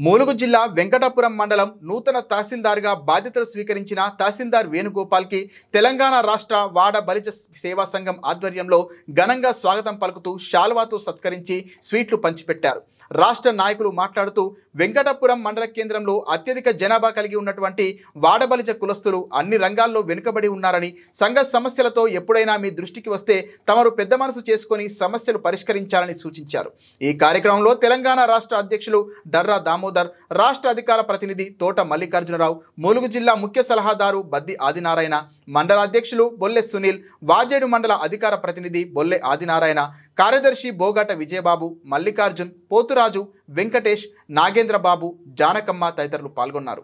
ములుగు జిల్లా వెంకటాపురం మండలం నూతన తహసీల్దార్గా బాధ్యతలు స్వీకరించిన తహసీల్దార్ వేణుగోపాల్కి తెలంగాణ రాష్ట్ర వాడ బలిజ సేవా సంఘం ఆధ్వర్యంలో ఘనంగా స్వాగతం పలుకుతూ శాల్వాతో సత్కరించి స్వీట్లు పంచిపెట్టారు. రాష్ట్ర నాయకులు మాట్లాడుతూ వెంకటాపురం మండల కేంద్రంలో అత్యధిక జనాభా కలిగి ఉన్నటువంటి వాడబలిజ కులస్తులు అన్ని రంగాల్లో వెనుకబడి ఉన్నారని, సంఘ సమస్యలతో ఎప్పుడైనా మీ దృష్టికి వస్తే తమరు పెద్ద మనసు చేసుకొని సమస్యలు పరిష్కరించాలని సూచించారు. ఈ కార్యక్రమంలో తెలంగాణ రాష్ట్ర అధ్యక్షులు డర్రా దామోదర్, రాష్ట్ర అధికార ప్రతినిధి తోట మల్లికార్జునరావు, ములుగు జిల్లా ముఖ్య సలహాదారు బద్ది ఆదినారాయణ, మండల అధ్యక్షులు బొల్లె సునీల్, వాజేడు మండల అధికార ప్రతినిధి బొల్లె ఆదినారాయణ, కార్యదర్శి బోగాట విజయబాబు, మల్లికార్జున్, పోతురాజు, వెంకటేష్, నాగేంద్రబాబు, జానకమ్మ తదితరులు పాల్గొన్నారు.